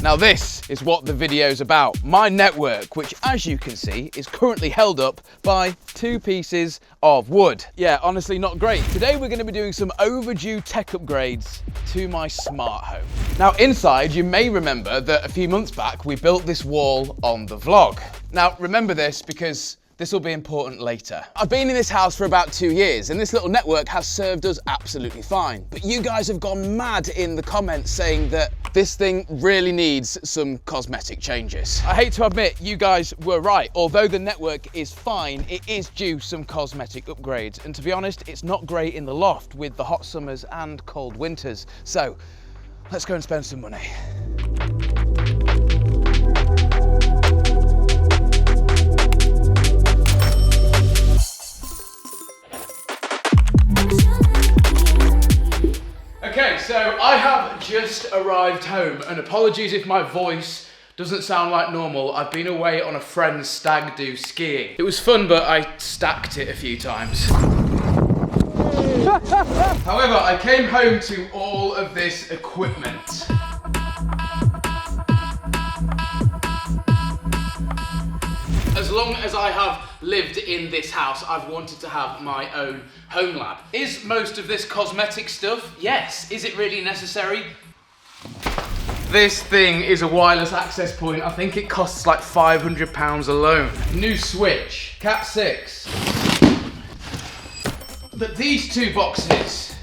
Now this is what the video's about. My network, which as you can see, is currently held up by 2 pieces of wood. Yeah, honestly not great. Today we're going to be doing some overdue tech upgrades to my smart home. Now inside, you may remember that a few months back we built this wall on the vlog. Now remember this because this will be important later. I've been in this house for about 2 years and this little network has served us absolutely fine. But you guys have gone mad in the comments saying that this thing really needs some cosmetic changes. I hate to admit, you guys were right. Although the network is fine, it is due some cosmetic upgrades. And to be honest, it's not great in the loft with the hot summers and cold winters. So let's go and spend some money. Okay, so I have just arrived home, and apologies if my voice doesn't sound like normal. I've been away on a friend's stag do skiing. It was fun, but I stacked it a few times. However, I came home to all of this equipment. As long as I have lived in this house, I've wanted to have my own home lab. Is most of this cosmetic stuff? Yes. Is it really necessary? This thing is a wireless access point. I think it costs like £500 alone. New switch, Cat 6. But these 2 boxes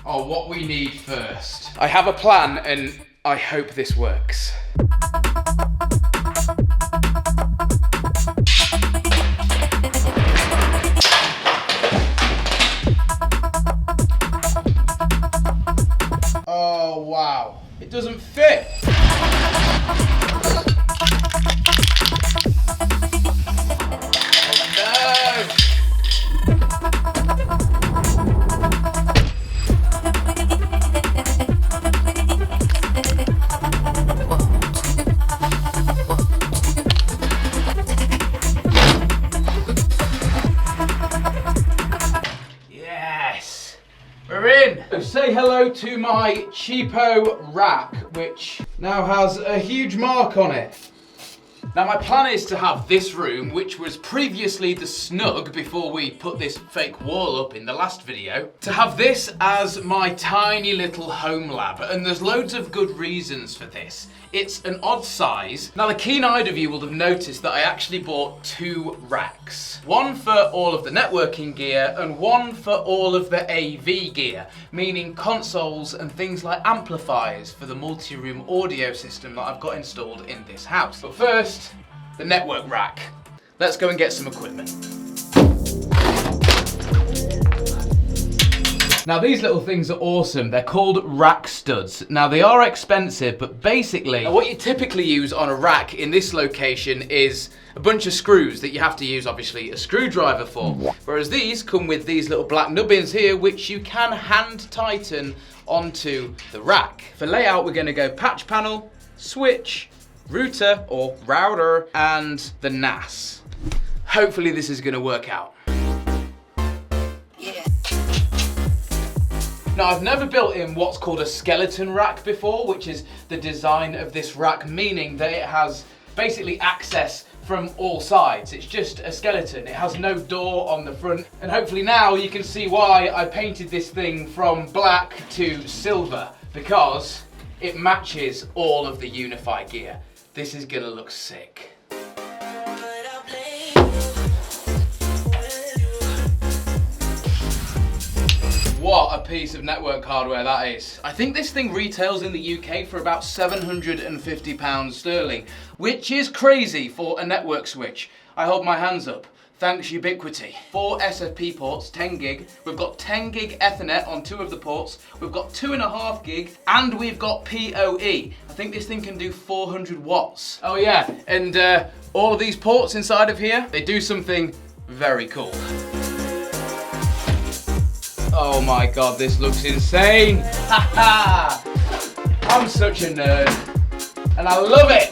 are what we need first. I have a plan and I hope this works. Oh wow, it doesn't fit. Say hello to my cheapo rack, which now has a huge mark on it. Now my plan is to have this room, which was previously the snug before we put this fake wall up in the last video, to have this as my tiny little home lab, and there's loads of good reasons for this. It's an odd size. Now the keen-eyed of you will have noticed that I actually bought 2 racks. One for all of the networking gear and one for all of the AV gear, meaning consoles and things like amplifiers for the multi-room audio system that I've got installed in this house. But first, the network rack. Let's go and get some equipment. Now these little things are awesome. They're called rack studs. Now they are expensive, but basically what you typically use on a rack in this location is a bunch of screws that you have to use obviously a screwdriver for. Whereas these come with these little black nubbins here, which you can hand tighten onto the rack. For layout, we're gonna go patch panel, switch, router or router, and the NAS. Hopefully this is gonna work out. Now I've never built in what's called a skeleton rack before, which is the design of this rack, meaning that it has basically access from all sides. It's just a skeleton. It has no door on the front. And hopefully now you can see why I painted this thing from black to silver, because it matches all of the Unify gear. This is gonna look sick. What a piece of network hardware that is. I think this thing retails in the UK for about £750 sterling, which is crazy for a network switch. I hold my hands up. Thanks Ubiquiti. 4 SFP ports, 10 gig. We've got 10 gig Ethernet on 2 of the ports. We've got 2.5 gig, and we've got PoE. I think this thing can do 400 watts. Oh yeah, and all of these ports inside of here, they do something very cool. Oh my god, this looks insane! Haha! I'm such a nerd, and I love it!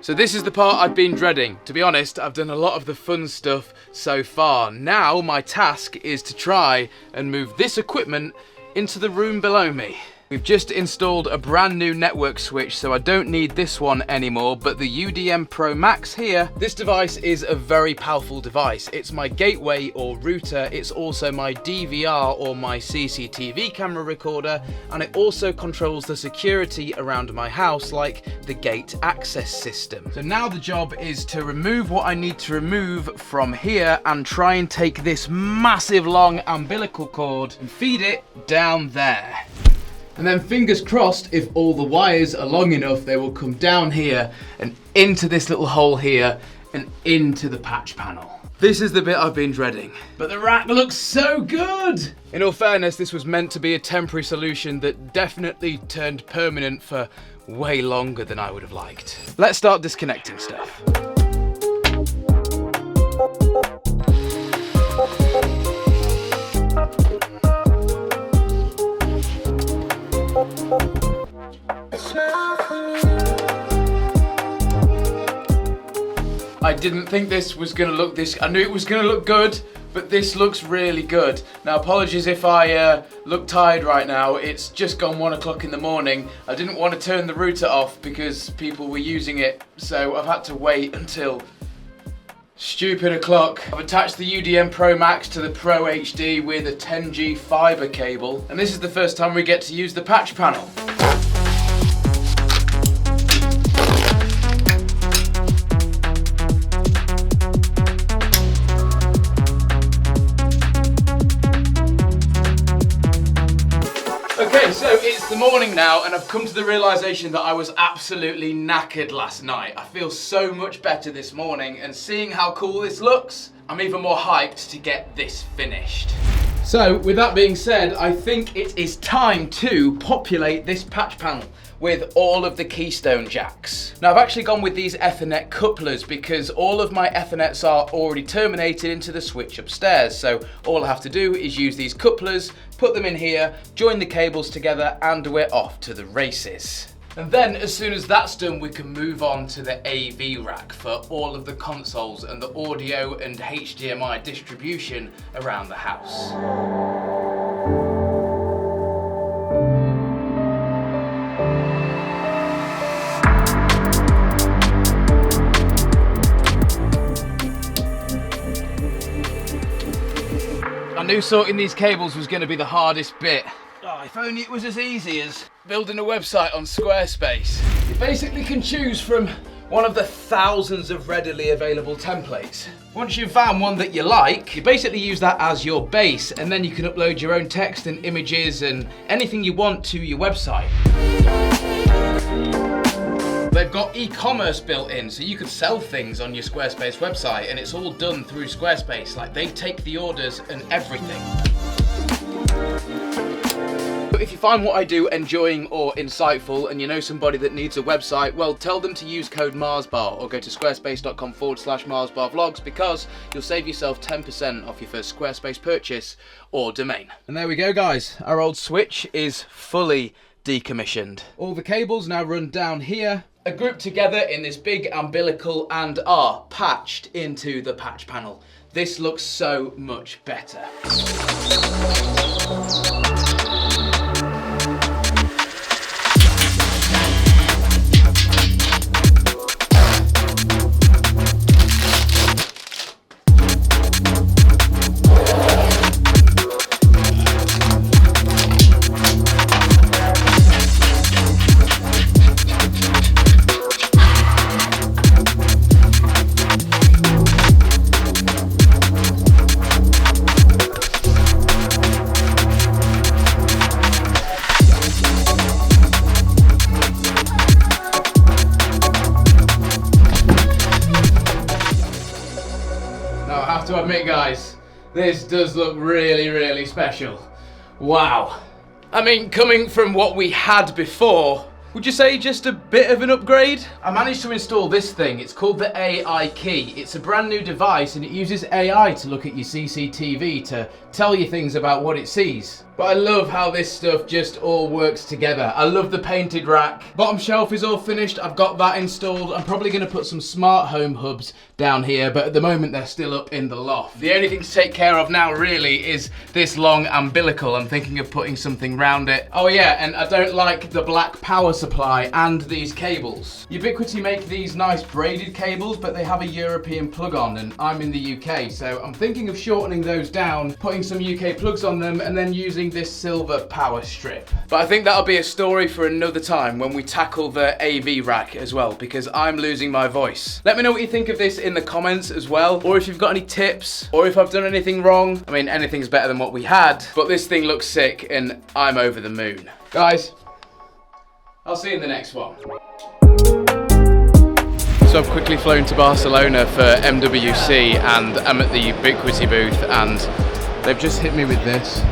So this is the part I've been dreading. To be honest, I've done a lot of the fun stuff so far. Now my task is to try and move this equipment into the room below me. We've just installed a brand new network switch, so I don't need this one anymore, but the UDM Pro Max here, this device is a very powerful device. It's my gateway or router, it's also my DVR or my CCTV camera recorder, and it also controls the security around my house, like the gate access system. So now the job is to remove what I need to remove from here and try and take this massive long umbilical cord and feed it down there. And then fingers crossed, if all the wires are long enough, they will come down here and into this little hole here and into the patch panel. This is the bit I've been dreading. But the rack looks so good! In all fairness, this was meant to be a temporary solution that definitely turned permanent for way longer than I would have liked. Let's start disconnecting stuff. I didn't think this was going to look this, I knew it was going to look good, but this looks really good. Now apologies if I look tired right now, it's just gone 1 o'clock in the morning. I didn't want to turn the router off because people were using it, so I've had to wait until stupid o'clock. I've attached the UDM Pro Max to the Pro HD with a 10G fiber cable, and this is the first time we get to use the patch panel. Okay, so it's the morning now and I've come to the realisation that I was absolutely knackered last night. I feel so much better this morning, and seeing how cool this looks, I'm even more hyped to get this finished. So with that being said, I think it is time to populate this patch panel with all of the keystone jacks. Now I've actually gone with these Ethernet couplers because all of my Ethernets are already terminated into the switch upstairs. So all I have to do is use these couplers, put them in here, join the cables together, and we're off to the races. And then as soon as that's done, we can move on to the AV rack for all of the consoles and the audio and HDMI distribution around the house. I knew sorting these cables was going to be the hardest bit. Oh, if only it was as easy as building a website on Squarespace. You basically can choose from one of the thousands of readily available templates. Once you've found one that you like, you basically use that as your base, and then you can upload your own text and images and anything you want to your website. They've got e-commerce built in, so you can sell things on your Squarespace website, and it's all done through Squarespace. Like, they take the orders and everything. If you find what I do enjoying or insightful and you know somebody that needs a website, well, tell them to use code MarsBar or go to squarespace.com/MarsBarVlogs, because you'll save yourself 10% off your first Squarespace purchase or domain. And there we go, guys. Our old switch is fully decommissioned. All the cables now run down here, are grouped together in this big umbilical, and are patched into the patch panel. This looks so much better. To admit, guys, this does look really, really special. Wow. I mean, coming from what we had before, Would you say just a bit of an upgrade? I managed to install this thing. It's called the AI Key. It's a brand new device and it uses AI to look at your CCTV to tell you things about what it sees. But I love how this stuff just all works together. I love the painted rack. Bottom shelf is all finished. I've got that installed. I'm probably going to put some smart home hubs down here, but at the moment they're still up in the loft. The only thing to take care of now really is this long umbilical. I'm thinking of putting something round it. Oh yeah, and I don't like the black power supply and these cables. Ubiquiti make these nice braided cables, but they have a European plug on, and I'm in the UK, so I'm thinking of shortening those down, putting some UK plugs on them, and then using this silver power strip. But I think that'll be a story for another time when we tackle the AV rack as well, because I'm losing my voice. Let me know what you think of this in the comments as well, or if you've got any tips, or if I've done anything wrong. I mean, anything's better than what we had, but this thing looks sick and I'm over the moon. Guys, I'll see you in the next one. So I've quickly flown to Barcelona for MWC and I'm at the Ubiquiti booth and they've just hit me with this.